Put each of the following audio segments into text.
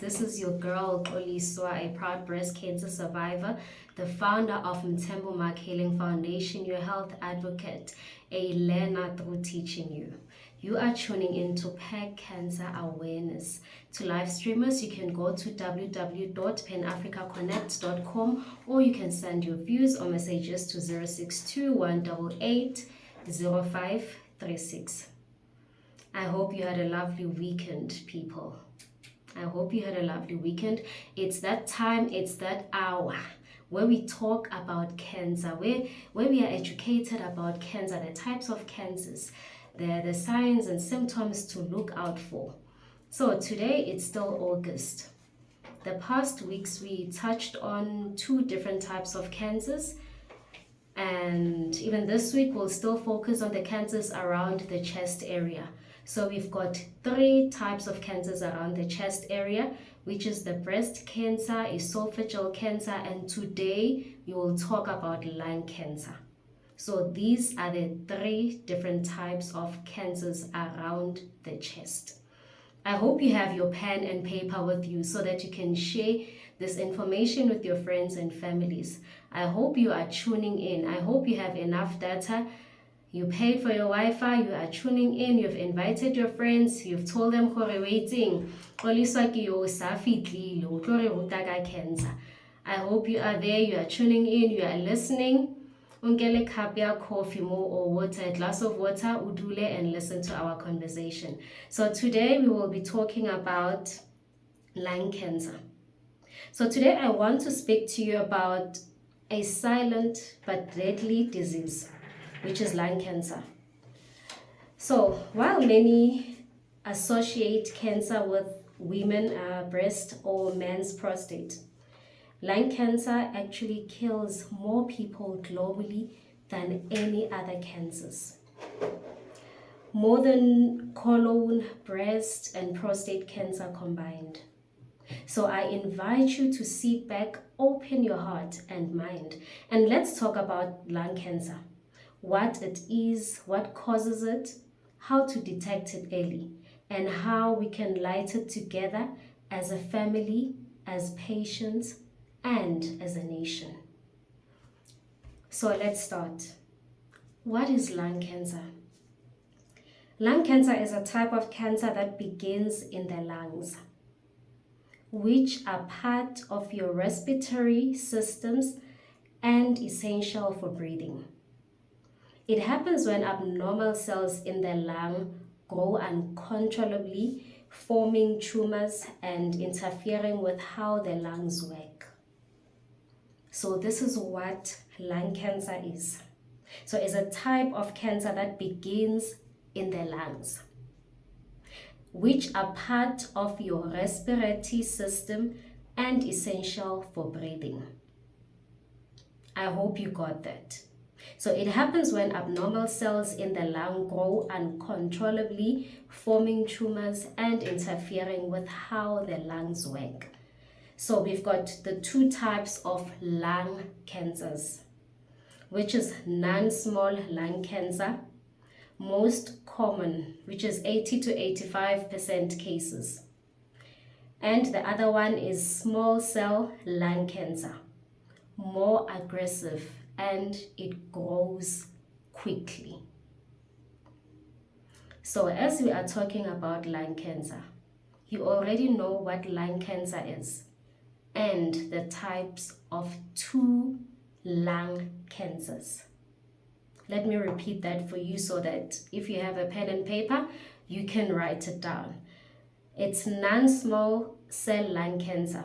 This is your girl, Xoliswa, a proud breast cancer survivor, the founder of Mthembu Healing Foundation, your health advocate, a learner through teaching you. You are tuning into PEG Cancer Awareness. To live streamers, you can go to www.panafricaconnect.com or you can send your views or messages to 062 188 0536. I hope you had a lovely weekend, people. I hope you had a lovely weekend. It's that time, it's that hour where we talk about cancer, where we are educated about cancer, the types of cancers, the signs and symptoms to look out for. So today it's still August. The past weeks we touched on 2 different types of cancers, and even this week we'll still focus on the cancers around the chest area. So we've got 3 types of cancers around the chest area, which is the breast cancer, esophageal cancer, and today we will talk about lung cancer. So these are the 3 different types of cancers around the chest. I hope you have your pen and paper with you so that you can share this information with your friends and families. I hope you are tuning in. I hope you have enough data. You paid for your Wi-Fi, you are tuning in, you've invited your friends, you've told them waiting. Xoliswa ke yo sa fitlile, o tlo re ruta ka cancer. I hope you are there, you are tuning in, you are listening. Unkele cup ya coffee more or water, a glass of water, udule, and listen to our conversation. So today we will be talking about lung cancer. So today I want to speak to you about a silent but deadly disease, which is lung cancer. So while many associate cancer with women's breast or men's prostate, lung cancer actually kills more people globally than any other cancers. More than colon, breast, and prostate cancer combined. So I invite you to sit back, open your heart and mind, and let's talk about lung cancer. What it is, what causes it, how to detect it early, and how we can light it together as a family, as patients, and as a nation. So let's start. What is lung cancer? Lung cancer is a type of cancer that begins in the lungs, which are part of your respiratory systems and essential for breathing. It happens when abnormal cells in the lung grow uncontrollably, forming tumors and interfering with how the lungs work. So this is what lung cancer is. So it's a type of cancer that begins in the lungs, which are part of your respiratory system and essential for breathing. I hope you got that. So it happens when abnormal cells in the lung grow uncontrollably, forming tumors and interfering with how the lungs work. So we've got the 2 types of lung cancers, which is non-small lung cancer, most common, which is 80 to 85% cases. And the other one is small cell lung cancer, more aggressive, and it grows quickly. So as we are talking about lung cancer, you already know what lung cancer is and the types of 2 lung cancers. Let me repeat that for you so that if you have a pen and paper, you can write it down. It's non-small cell lung cancer.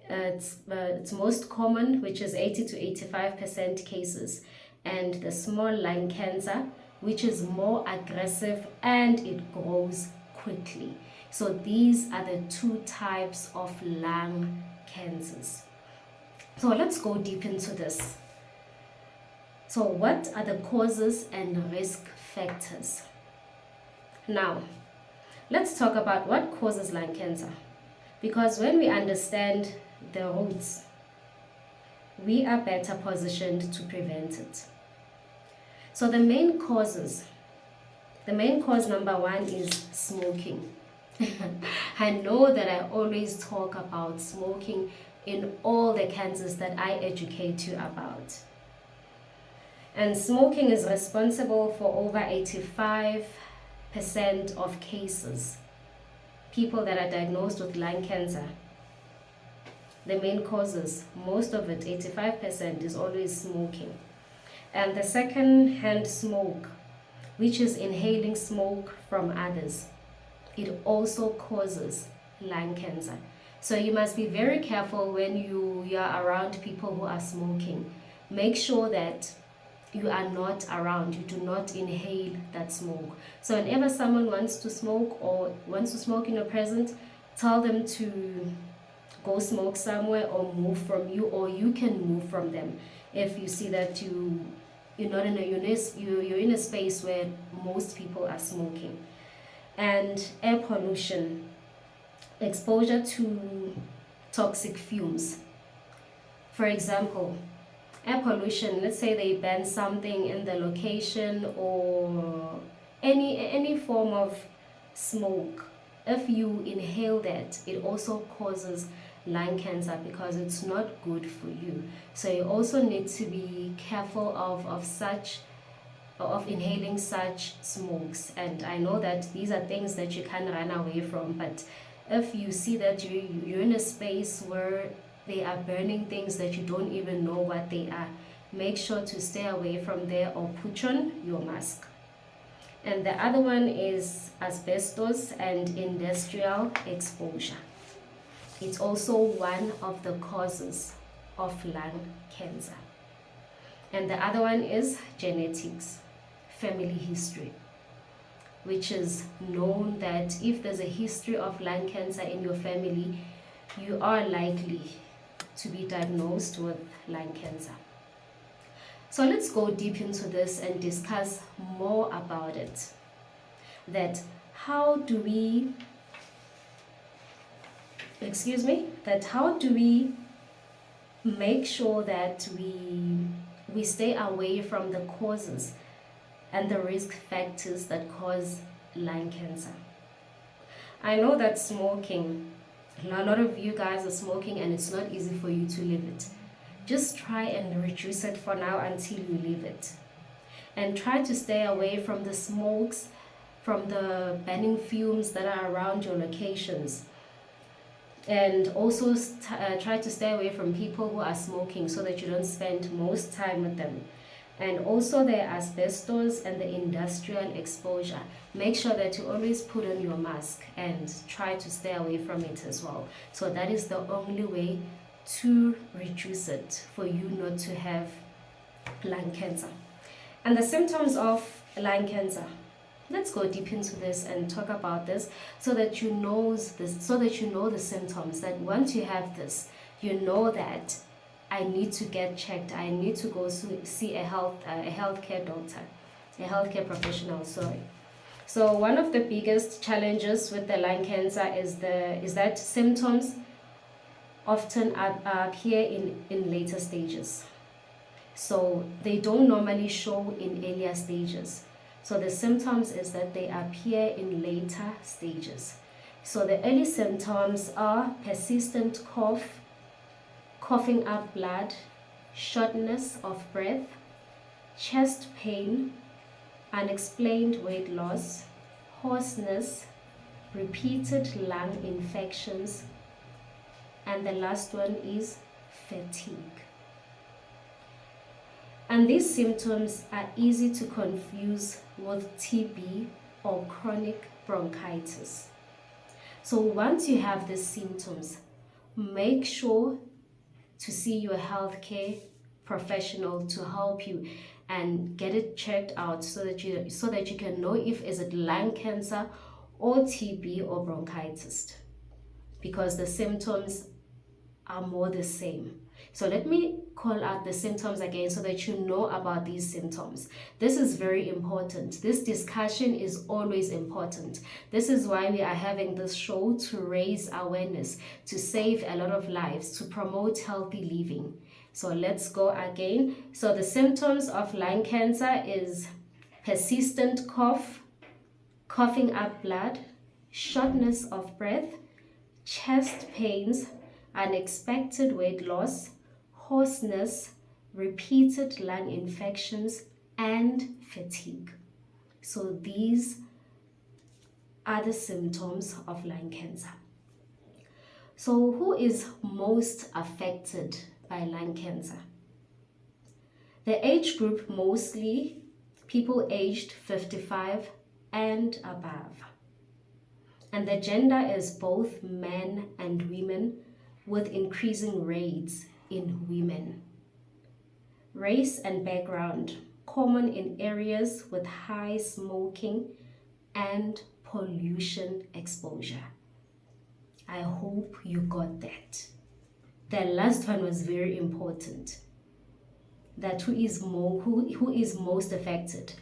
It's most common, which is 80 to 85% cases, and the small lung cancer, which is more aggressive and it grows quickly. So these are the 2 types of lung cancers. So let's go deep into this. So what are the causes and risk factors? Now, let's talk about what causes lung cancer. Because when we understand the roots, we are better positioned to prevent it. So the main cause number 1 is smoking. I know that I always talk about smoking in all the cancers that I educate you about. And smoking is responsible for over 85% of cases. People that are diagnosed with lung cancer, the main causes, most of it, 85%, is always smoking. And the second-hand smoke, which is inhaling smoke from others, it also causes lung cancer. So you must be very careful when you are around people who are smoking. Make sure that you are not around, you do not inhale that smoke. So whenever someone wants to smoke or wants to smoke in your presence, tell them to go smoke somewhere or move from you, or you can move from them if you see that you're not in a you're in a space where most people are smoking. And air pollution, exposure to toxic fumes. For example, air pollution, let's say they ban something in the location or any form of smoke. If you inhale that, it also causes lung cancer because it's not good for you. So you also need to be careful of inhaling such smokes. And I know that these are things that you can't run away from, but if you see that you're in a space where they are burning things that you don't even know what they are, make sure to stay away from there or put on your mask. And the other one is asbestos and industrial exposure. It's also one of the causes of lung cancer. And the other one is genetics, family history, which is known that if there's a history of lung cancer in your family, you are likely to be diagnosed with lung cancer. So let's go deep into this and discuss more about it. How do we make sure that we stay away from the causes and the risk factors that cause lung cancer? I know that smoking, a lot of you guys are smoking and it's not easy for you to leave it. Just try and reduce it for now until you leave it. And try to stay away from the smokes, from the burning fumes that are around your locations. And also try to stay away from people who are smoking so that you don't spend most time with them. And also the asbestos and the industrial exposure. Make sure that you always put on your mask and try to stay away from it as well. So that is the only way to reduce it for you not to have lung cancer. And the symptoms of lung cancer. Let's go deep into this and talk about this so that you know the symptoms, that once you have this, you know that I need to get checked. I need to go see a healthcare doctor, a healthcare professional, sorry. So one of the biggest challenges with the lung cancer is that symptoms often appear in later stages. So they don't normally show in earlier stages. So the symptoms is that they appear in later stages. So the early symptoms are persistent cough, coughing up blood, shortness of breath, chest pain, unexplained weight loss, hoarseness, repeated lung infections, and the last one is fatigue. And these symptoms are easy to confuse with TB or chronic bronchitis. So once you have these symptoms, make sure to see your healthcare professional to help you and get it checked out so that you can know if is it lung cancer or TB or bronchitis, because the symptoms are more the same. So let me call out the symptoms again so that you know about these symptoms. This is very important. This discussion is always important. This is why we are having this show, to raise awareness, to save a lot of lives, to promote healthy living. So let's go again. So the symptoms of lung cancer is persistent cough, coughing up blood, shortness of breath, chest pains, unexpected weight loss, hoarseness, repeated lung infections, and fatigue. So these are the symptoms of lung cancer. So who is most affected by lung cancer? The age group, mostly people aged 55 and above. And the gender is both men and women, with increasing rates in women. Race and background, common in areas with high smoking and pollution exposure. I hope you got that. The last one was very important. That who is most affected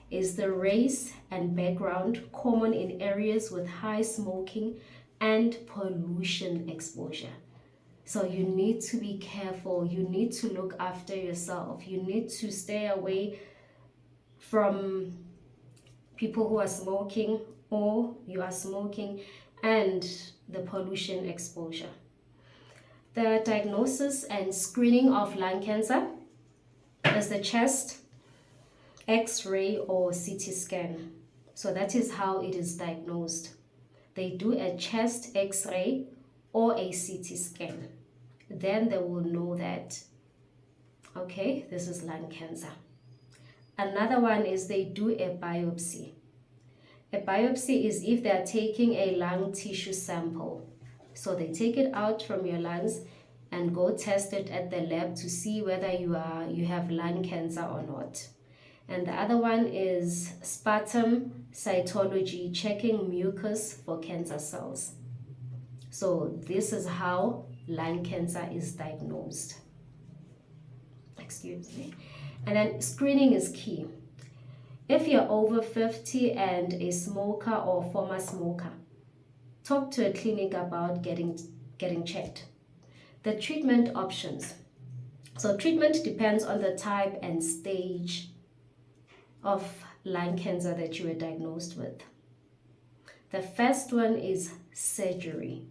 is the race and background, common in areas with high smoking and pollution exposure. So you need to be careful. You need to look after yourself. You need to stay away from people who are smoking or you are smoking and the pollution exposure. The diagnosis and screening of lung cancer is the chest X-ray or CT scan. So that is how it is diagnosed. They do a chest X-ray or a CT scan. Then they will know that, okay, this is lung cancer. Another one is they do a biopsy. A biopsy is if they are taking a lung tissue sample. So they take it out from your lungs and go test it at the lab to see whether you have lung cancer or not. And the other one is sputum cytology, checking mucus for cancer cells. So this is how lung cancer is diagnosed. Excuse me. And then screening is key. If you're over 50 and a smoker or former smoker, talk to a clinic about getting checked. The treatment options. So treatment depends on the type and stage of lung cancer that you were diagnosed with. The first one is surgery,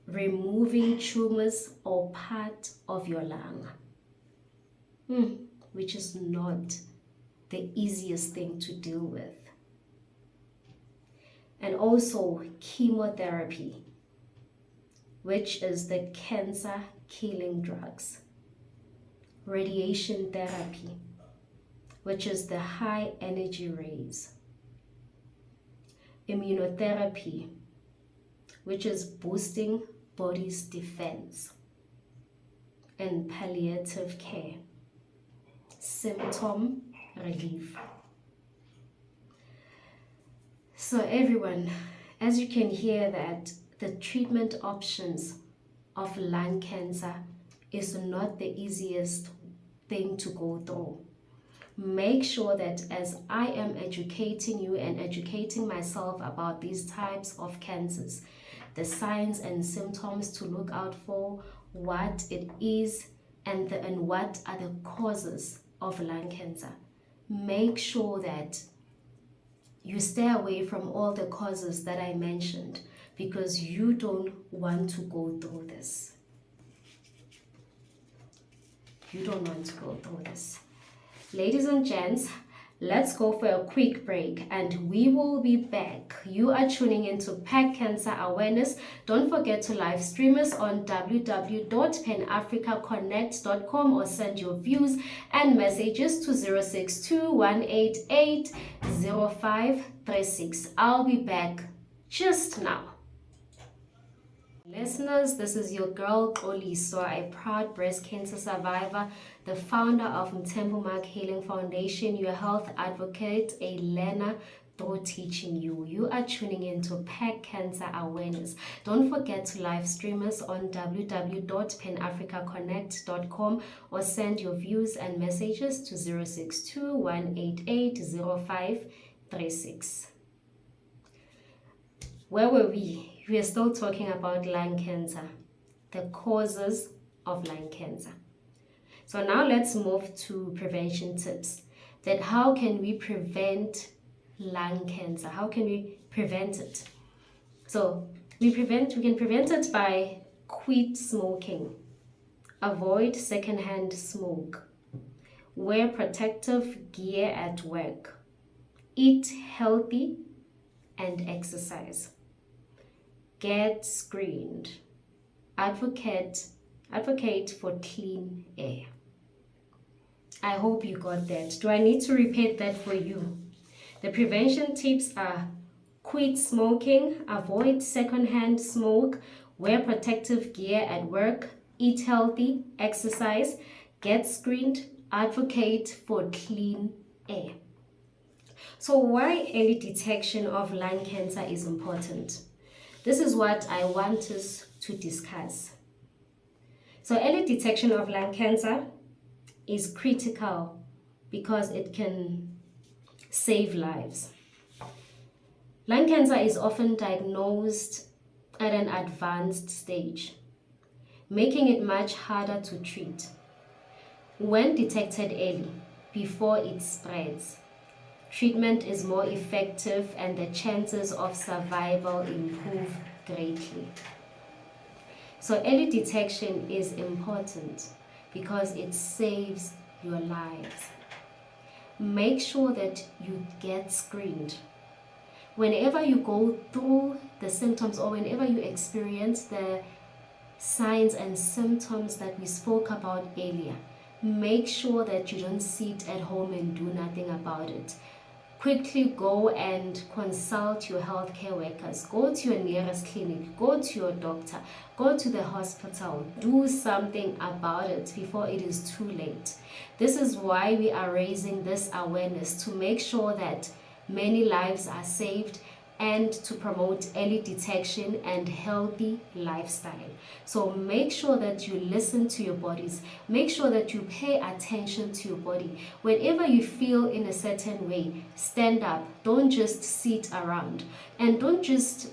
removing tumors or part of your lung, which is not the easiest thing to deal with. And also chemotherapy, which is the cancer killing drugs. Radiation therapy, which is the high energy rays. Immunotherapy, which is boosting body's defense. And palliative care, symptom relief. So everyone, as you can hear, that the treatment options of lung cancer is not the easiest thing to go through. Make sure that as I am educating you and educating myself about these types of cancers, the signs and symptoms to look out for, what it is, and what are the causes of lung cancer. Make sure that you stay away from all the causes that I mentioned, because you don't want to go through this. You don't want to go through this. Ladies and gents, let's go for a quick break and we will be back. You are tuning into Pack Cancer Awareness. Don't forget to live stream us on www.panafricaconnect.com or send your views and messages to 062-188-0536. I'll be back just now. Listeners, this is your girl Xoliswa, a proud breast cancer survivor, the founder of Mthembu Healing Foundation, your health advocate, a learner through teaching you. You are tuning into Pack Cancer Awareness. Don't forget to live stream us on www.panafricaconnect.com or send your views and messages to 062-188-0536. Where were we? We are still talking about lung cancer, the causes of lung cancer. So now let's move to prevention tips. That how can we prevent lung cancer? How can we prevent it. So we can prevent it by quit smoking, avoid secondhand smoke, wear protective gear at work, eat healthy, and exercise. Get screened. Advocate for clean air. I hope you got that. Do I need to repeat that for you? The prevention tips are: quit smoking, avoid secondhand smoke, wear protective gear at work, eat healthy, exercise, get screened, advocate for clean air. So why early detection of lung cancer is important? This is what I want us to discuss. So early detection of lung cancer is critical because it can save lives. Lung cancer is often diagnosed at an advanced stage, making it much harder to treat. When detected early, before it spreads, treatment is more effective and the chances of survival improve greatly. So early detection is important because it saves your lives. Make sure that you get screened. Whenever you go through the symptoms or whenever you experience the signs and symptoms that we spoke about earlier, make sure that you don't sit at home and do nothing about it. Quickly go and consult your healthcare workers. Go to your nearest clinic. Go to your doctor. Go to the hospital. Do something about it before it is too late. This is why we are raising this awareness, to make sure that many lives are saved and to promote early detection and healthy lifestyle. So make sure that you listen to your bodies. Make sure that you pay attention to your body. Whenever you feel in a certain way, stand up. Don't just sit around. And don't just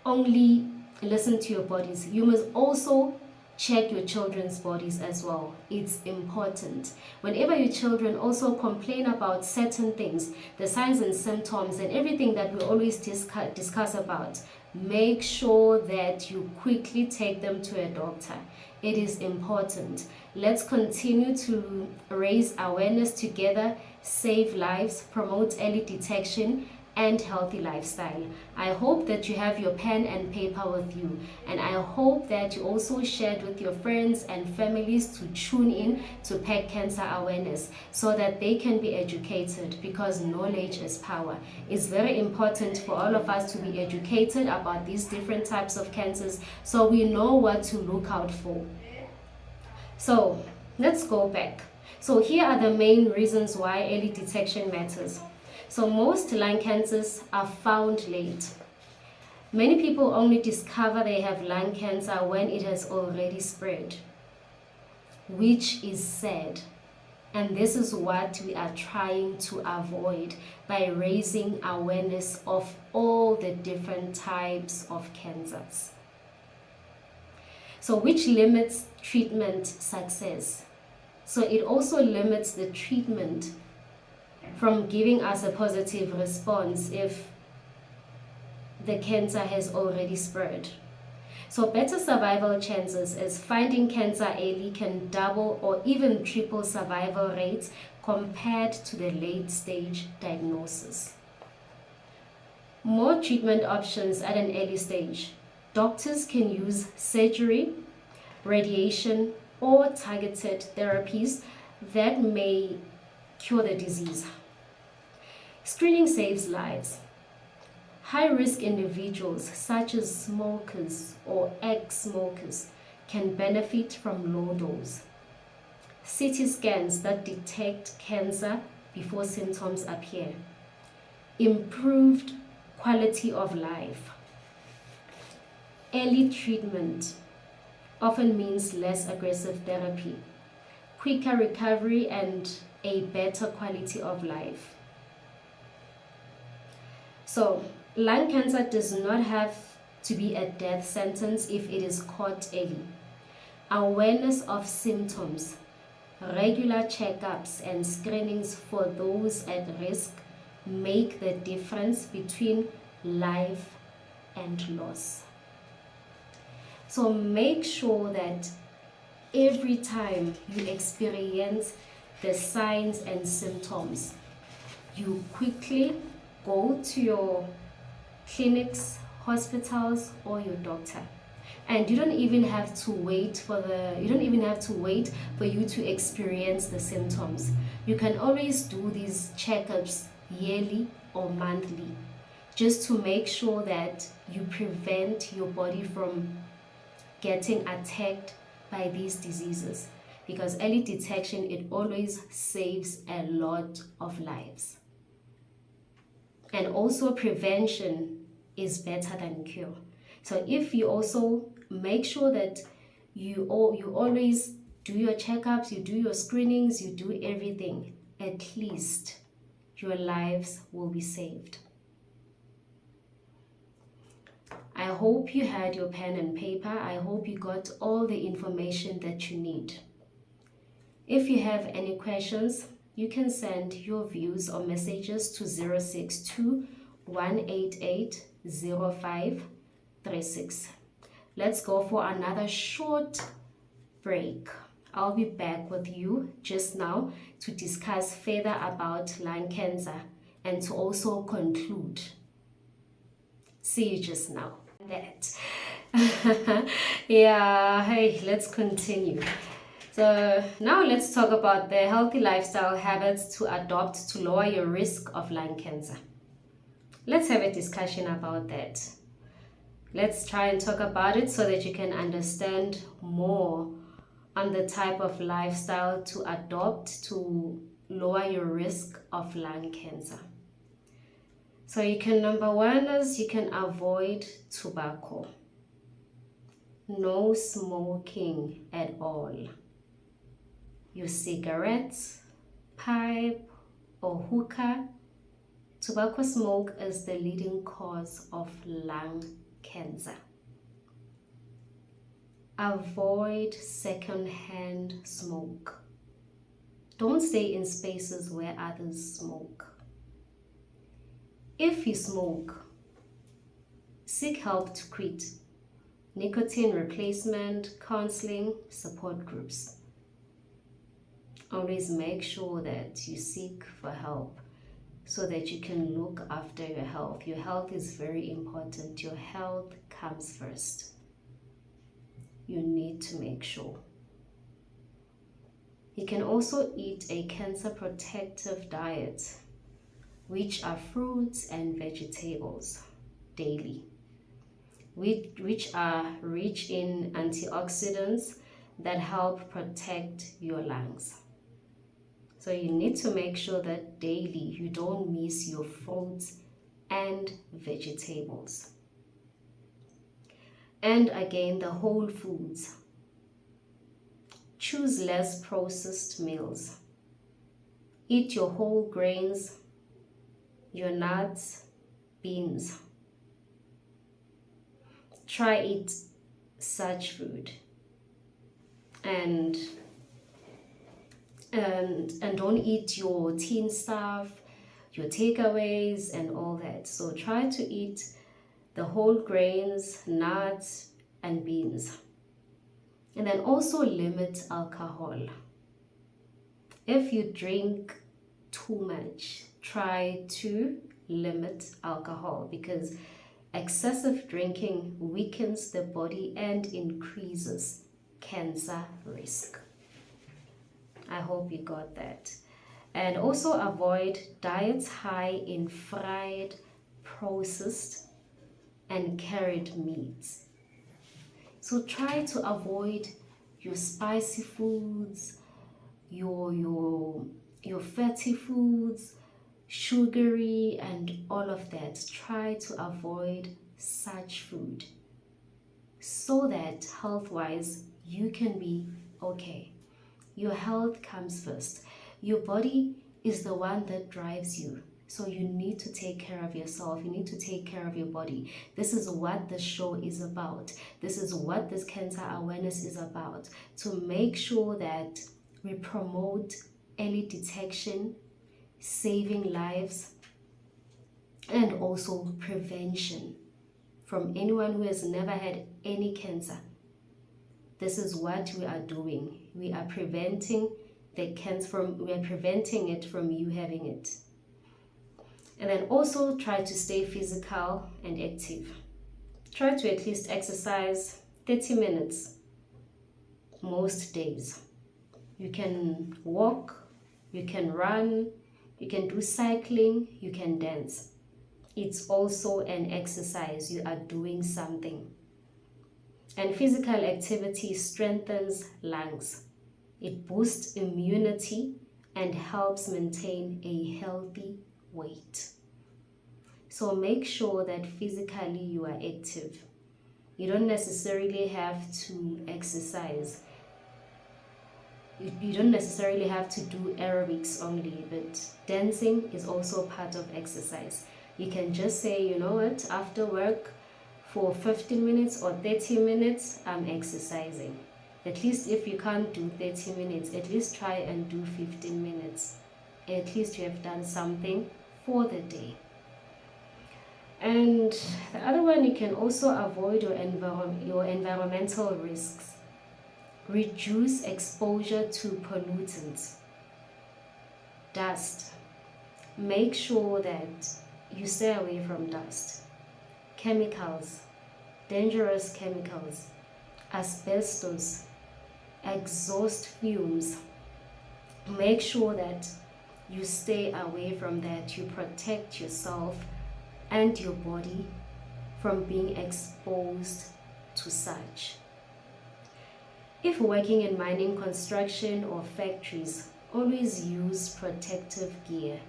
only listen to your bodies. You must also check your children's bodies as well. It's important. Whenever your children also complain about certain things, the signs and symptoms and everything that we always discuss about, make sure that you quickly take them to a doctor. It is important. Let's continue to raise awareness together, save lives, promote early detection, and healthy lifestyle. I hope that you have your pen and paper with you, and I hope that you also shared with your friends and families to tune in to Peg Cancer Awareness so that they can be educated, because knowledge is power. It's very important for all of us to be educated about these different types of cancers so we know what to look out for. So let's go back. So here are the main reasons why early detection matters. So most lung cancers are found late. Many people only discover they have lung cancer when it has already spread, which is sad. And this is what we are trying to avoid by raising awareness of all the different types of cancers. So which limits treatment success. So it also limits the treatment from giving us a positive response if the cancer has already spread. So better survival chances is finding cancer early can double or even triple survival rates compared to the late stage diagnosis. More treatment options at an early stage. Doctors can use surgery, radiation, or targeted therapies that may cure the disease. Screening saves lives. High-risk individuals such as smokers or ex-smokers can benefit from low dose. CT scans that detect cancer before symptoms appear. Improved quality of life. Early treatment often means less aggressive therapy, quicker recovery, and a better quality of life. So, lung cancer does not have to be a death sentence if it is caught early. Awareness of symptoms, regular checkups, and screenings for those at risk make the difference between life and loss. So make sure that every time you experience the signs and symptoms, you quickly go to your clinics, hospitals, or your doctor. And you don't even have to wait for you to experience the symptoms. You can always do these checkups yearly or monthly, just to make sure that you prevent your body from getting attacked by these diseases, because early detection, it always saves a lot of lives. And also prevention is better than cure. So if you also make sure that you always do your checkups, you do your screenings, you do everything, at least your lives will be saved. I hope you had your pen and paper. I hope you got all the information that you need. If you have any questions, you can send your views or messages to 062 188 0536. Let's go for another short break. I'll be back with you just now to discuss further about lung cancer and to also conclude. See you just now. That. Yeah, hey, let's continue. So now let's talk about the healthy lifestyle habits to adopt to lower your risk of lung cancer. Let's have a discussion about that. Let's try and talk about it so that you can understand more on the type of lifestyle to adopt to lower your risk of lung cancer. So you can, number one is you can avoid tobacco. No smoking at all. Your cigarettes, pipe, or hookah, tobacco smoke is the leading cause of lung cancer. Avoid secondhand smoke. Don't stay in spaces where others smoke. If you smoke, seek help to quit. Nicotine replacement, counseling, support groups. Always make sure that you seek for help so that you can look after your health. Your health is very important. Your health comes first. You need to make sure. You can also eat a cancer protective diet, which are fruits and vegetables daily, which are rich in antioxidants that help protect your lungs. So you need to make sure that daily you don't miss your fruits and vegetables. And again, the whole foods. Choose less processed meals. Eat your whole grains, your nuts, beans. Try eat such food. And don't eat your tin stuff, your takeaways and all that. So try to eat the whole grains, nuts and beans. And then also limit alcohol. If you drink too much, try to limit alcohol, because excessive drinking weakens the body and increases cancer risk. I hope you got that. And also avoid diets high in fried, processed, and carried meats. So try to avoid your spicy foods, your fatty foods, sugary, and all of that. Try to avoid such food so that health-wise you can be okay. Your health comes first. Your body is the one that drives you. So you need to take care of yourself. You need to take care of your body. This is what the show is about. This is what this cancer awareness is about. To make sure that we promote early detection, saving lives, and also prevention from anyone who has never had any cancer. This is what we are doing. We are preventing it from you having it. And then also try to stay physical and active. Try to at least exercise 30 minutes most days. You can walk, you can run, you can do cycling, you can dance. It's also an exercise. You are doing something. And physical activity strengthens lungs. It boosts immunity and helps maintain a healthy weight. So make sure that physically you are active. You don't necessarily have to exercise. You don't necessarily have to do aerobics only, but dancing is also part of exercise. You can just say, you know what, after work for 15 minutes or 30 minutes, I'm exercising. At least if you can't do 30 minutes, at least try and do 15 minutes. At least you have done something for the day. And the other one, you can also avoid your environmental risks. Reduce exposure to pollutants. Dust. Make sure that you stay away from dust. Chemicals, dangerous chemicals, asbestos, exhaust fumes. Make sure that you stay away from that. You protect yourself and your body from being exposed to such. If working in mining, construction, or factories, always use protective gear.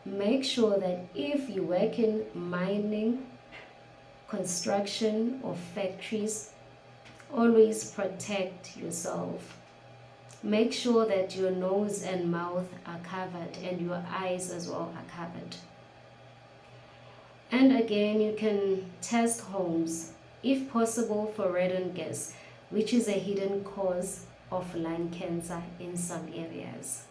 Make sure that if you work in mining, construction, or factories, always protect yourself. Make sure that your nose and mouth are covered and your eyes as well are covered. And again, you can test homes, if possible, for radon gas, which is a hidden cause of lung cancer in some areas.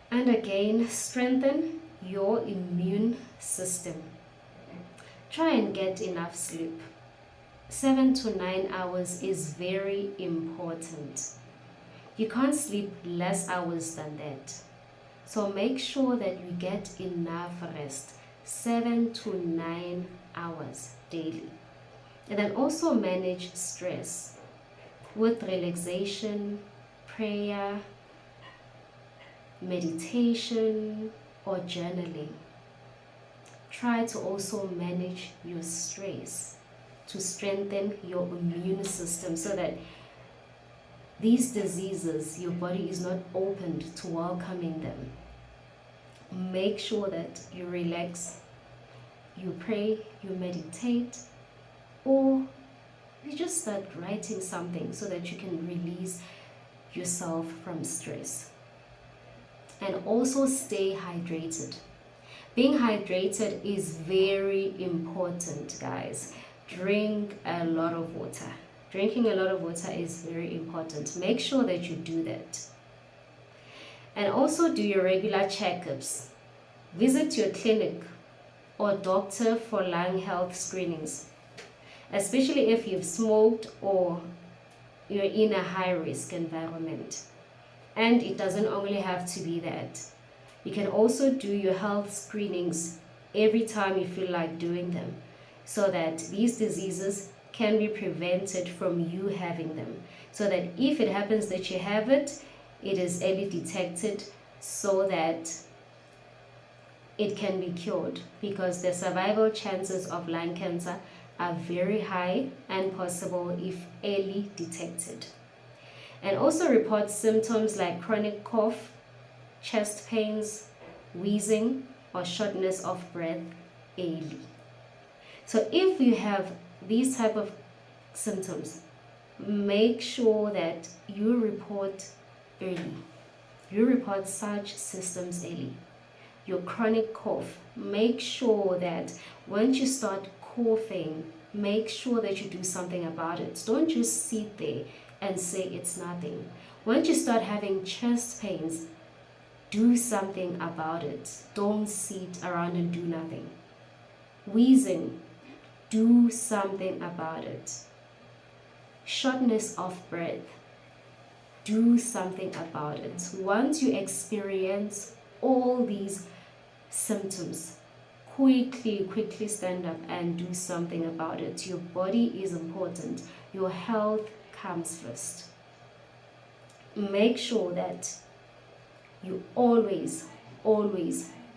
And again, strengthen your immune system. Try and get enough sleep. 7 to 9 hours is very important. You can't sleep less hours than that. So make sure that you get enough rest, 7 to 9 hours daily. And then also manage stress with relaxation, prayer, meditation, or journaling. Try to also manage your stress to strengthen your immune system so that these diseases, your body is not opened to welcoming them. Make sure that you relax, you pray, you meditate, or you just start writing something so that you can release yourself from stress. And also stay hydrated. Being hydrated is very important, guys. Drink a lot of water. Drinking a lot of water is very important. Make sure that you do that. And also do your regular checkups. Visit your clinic or doctor for lung health screenings, especially if you've smoked or you're in a high-risk environment. And it doesn't only have to be that. You can also do your health screenings every time you feel like doing them, so that these diseases can be prevented from you having them. So that if it happens that you have it, it is early detected so that it can be cured, because the survival chances of lung cancer are very high and possible if early detected. And also report symptoms like chronic cough, chest pains, wheezing, or shortness of breath early. So if you have these type of symptoms, make sure that you report early. You report such symptoms early. Your chronic cough, make sure that once you start coughing, make sure that you do something about it. Don't just sit there and say it's nothing. Once you start having chest pains, Do something about it. Don't sit around and do nothing. Wheezing, do something about it. Shortness of breath, do something about it. Once you experience all these symptoms, quickly stand up and do something about it. Your body is important. Your health comes first. Make sure that you always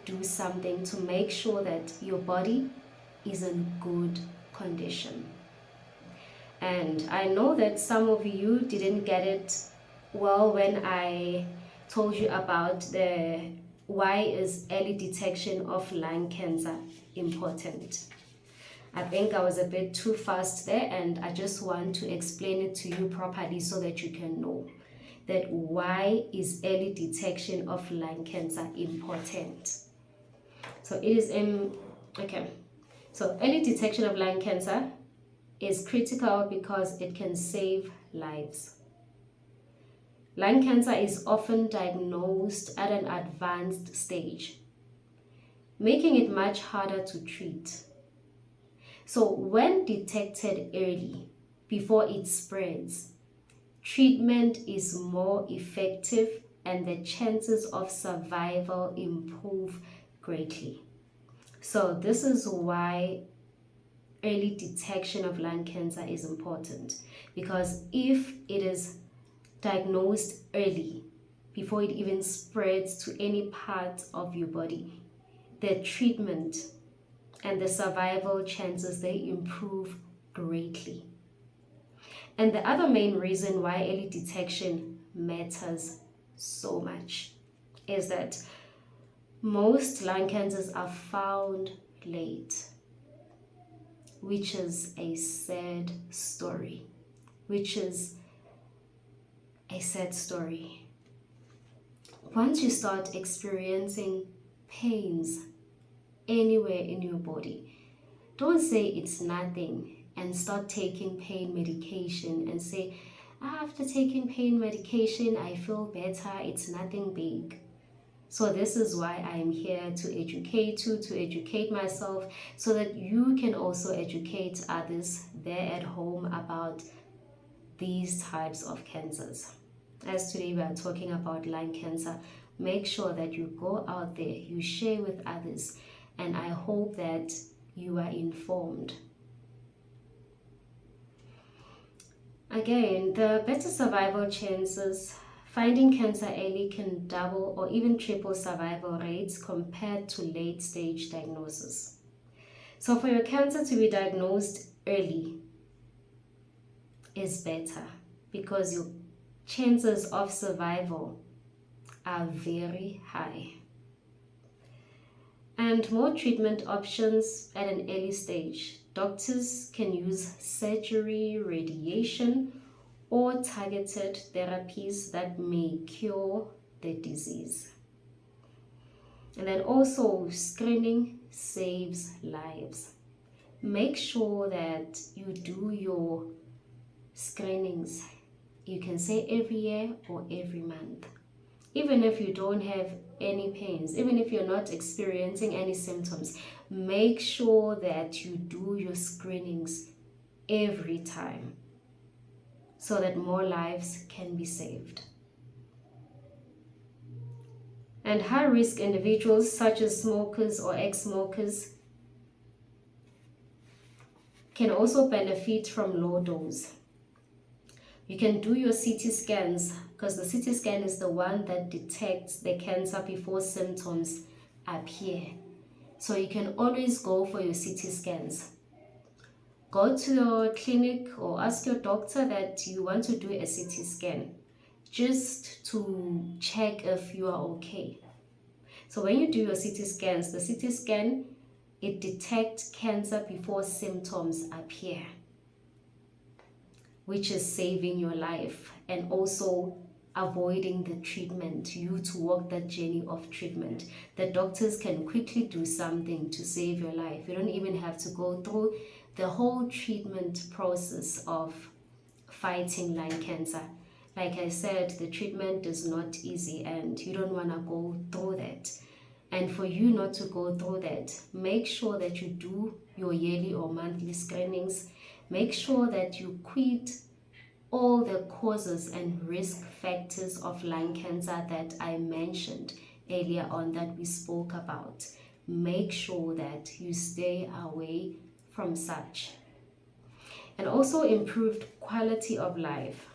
do something to make sure that your body is in good condition. And I know that some of you didn't get it well when I told you about the why is early detection of lung cancer important. I think I was a bit too fast there, and I just want to explain it to you properly so that you can know that why is early detection of lung cancer important. So it is so early detection of lung cancer is critical because it can save lives. Lung cancer is often diagnosed at an advanced stage, making it much harder to treat. So when detected early, before it spreads, treatment is more effective and the chances of survival improve greatly. So this is why early detection of lung cancer is important, because if it is diagnosed early, before it even spreads to any part of your body, the treatment and the survival chances, they improve greatly. And the other main reason why early detection matters so much is that most lung cancers are found late, which is a sad story. Once you start experiencing pains anywhere in your body, don't say it's nothing and start taking pain medication and say, after taking pain medication, I feel better, it's nothing big. So this is why I'm here to educate you, to educate myself, so that you can also educate others there at home about these types of cancers. As today we are talking about lung cancer, make sure that you go out there, you share with others, and I hope that you are informed. Again, the better survival chances, finding cancer early can double or even triple survival rates compared to late stage diagnosis. So for your cancer to be diagnosed early is better because your chances of survival are very high. And more treatment options at an early stage. Doctors can use surgery, radiation, or targeted therapies that may cure the disease. And then also, screening saves lives. Make sure that you do your screenings. You can say every year or every month. Even if you don't have any pains, even if you're not experiencing any symptoms, make sure that you do your screenings every time so that more lives can be saved. And high-risk individuals such as smokers or ex-smokers can also benefit from low dose. You can do your CT scans because the CT scan is the one that detects the cancer before symptoms appear. So you can always go for your CT scans. Go to your clinic or ask your doctor that you want to do a CT scan just to check if you are okay. So when you do your CT scans, the CT scan, it detects cancer before symptoms appear, which is saving your life and also avoiding the treatment, you to walk that journey of treatment. The doctors can quickly do something to save your life. You don't even have to go through the whole treatment process of fighting lung cancer. Like I said, the treatment is not easy and you don't want to go through that. And for you not to go through that, make sure that you do your yearly or monthly screenings. Make sure that you quit all the causes and risk factors of lung cancer that I mentioned earlier on, that we spoke about. Make sure that you stay away from such. And also improved quality of life.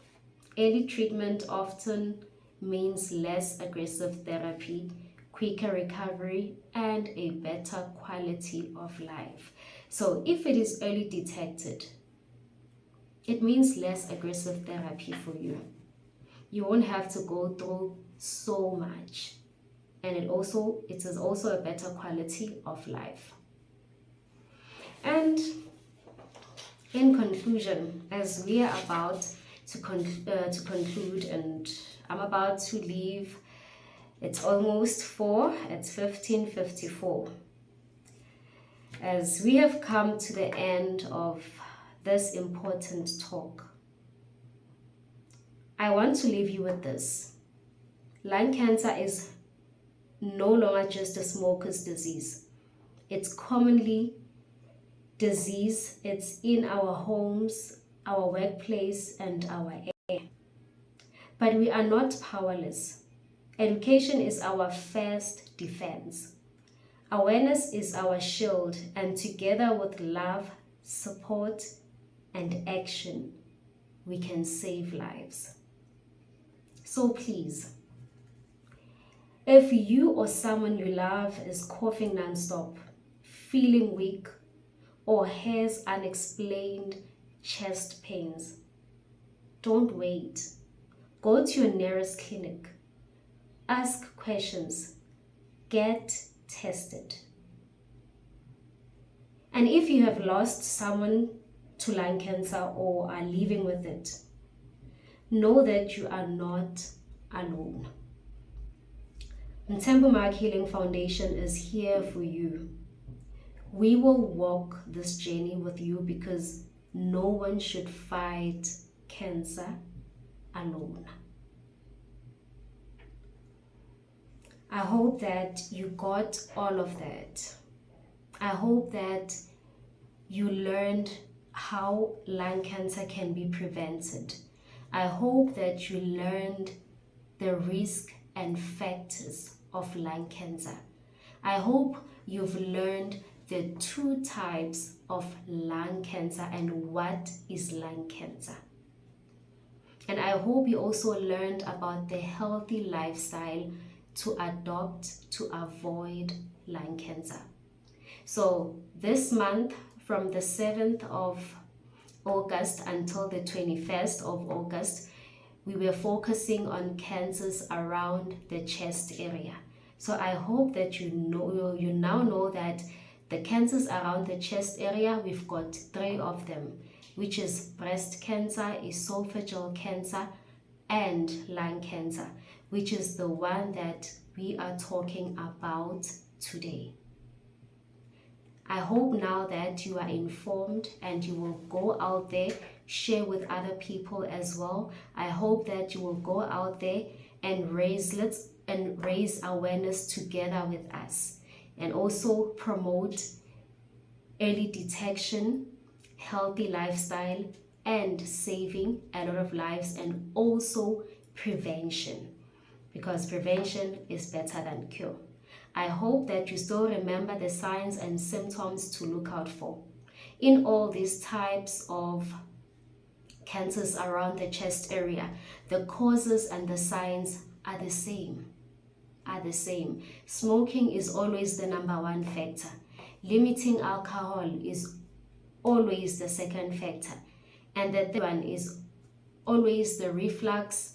Early treatment often means less aggressive therapy, quicker recovery, and a better quality of life. So if it is early detected, it means less aggressive therapy for you. You won't have to go through so much. And it is also a better quality of life. And in conclusion, as we are about to conclude, and I'm about to leave, it's almost 4, it's 15:54. As we have come to the end of this important talk, I want to leave you with this. Lung cancer is no longer just a smoker's disease. It's commonly disease. It's in our homes, our workplace, and our air. But we are not powerless. Education is our first defense. Awareness is our shield, and together with love, support, and action, we can save lives. So please, if you or someone you love is coughing nonstop, feeling weak, or has unexplained chest pains, don't wait. Go to your nearest clinic. Ask questions. Get tested. And if you have lost someone to lung cancer or are living with it, know that you are not alone. Mthembu Healing Foundation is here for you. We will walk this journey with you because no one should fight cancer alone. I hope that you got all of that. I hope that you learned how lung cancer can be prevented. I hope that you learned the risk and factors of lung cancer. I hope you've learned the 2 types of lung cancer and what is lung cancer. And I hope you also learned about the healthy lifestyle to adopt to avoid lung cancer. So this month, from the 7th of August until the 21st of August, we were focusing on cancers around the chest area. So I hope that you now know that the cancers around the chest area, we've got 3 of them, which is breast cancer, esophageal cancer, and lung cancer, which is the one that we are talking about today. I hope now that you are informed and you will go out there, share with other people as well. I hope that you will go out there and raise awareness together with us, and also promote early detection, healthy lifestyle, and saving a lot of lives, and also prevention, because prevention is better than cure. I hope that you still remember the signs and symptoms to look out for. In all these types of cancers around the chest area, the causes and the signs are the same. Smoking is always the number 1 factor. Limiting alcohol is always the 2nd factor. And the 3rd one is always the reflux.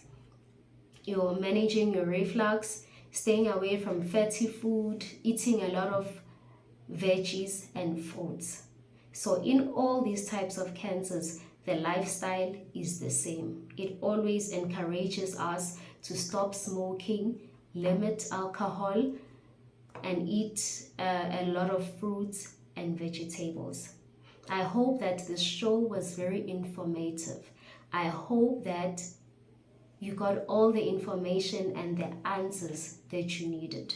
You're managing your reflux, staying away from fatty food, eating a lot of veggies and fruits. So in all these types of cancers, the lifestyle is the same. It always encourages us to stop smoking, limit alcohol, and eat a lot of fruits and vegetables. I hope that this show was very informative. I hope that you got all the information and the answers that you needed.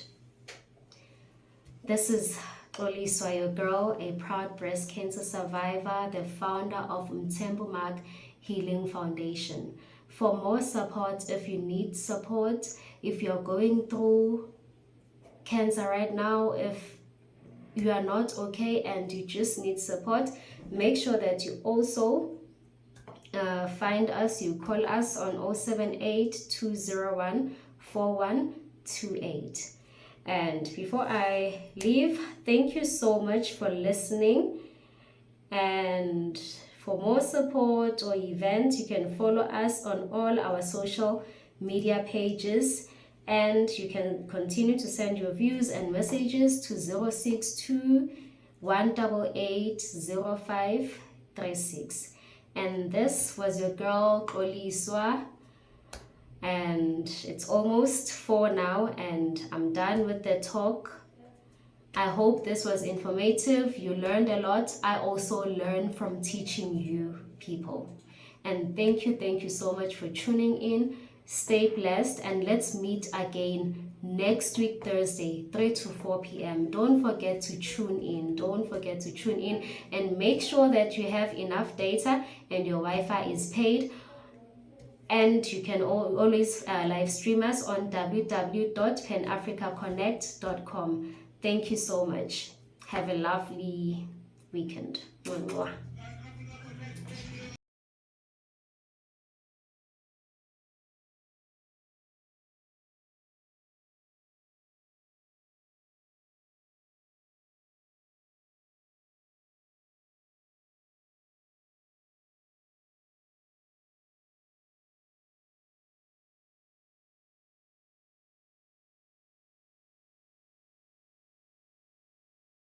This is Xoliswa, your girl, a proud breast cancer survivor, the founder of Mthembu Healing Foundation. For more support, if you need support, if you're going through cancer right now, if you are not okay and you just need support, make sure that you also find us. You call us on 078-201-4128. And before I leave, thank you so much for listening. And for more support or events, you can follow us on all our social media pages, and you can continue to send your views and messages to 062-188-0536. And this was your girl Xoliswa, and it's almost 4 now, and I'm done with the talk. I hope this was informative. You learned a lot. I also learned from teaching you people. And thank you so much for tuning in. Stay blessed, and let's meet again next week, Thursday, 3 to 4 p.m. Don't forget to tune in. Don't forget to tune in, and make sure that you have enough data and your Wi-Fi is paid. And you can always live stream us on www.panafricaconnect.com. Thank you so much. Have a lovely weekend. Mwah.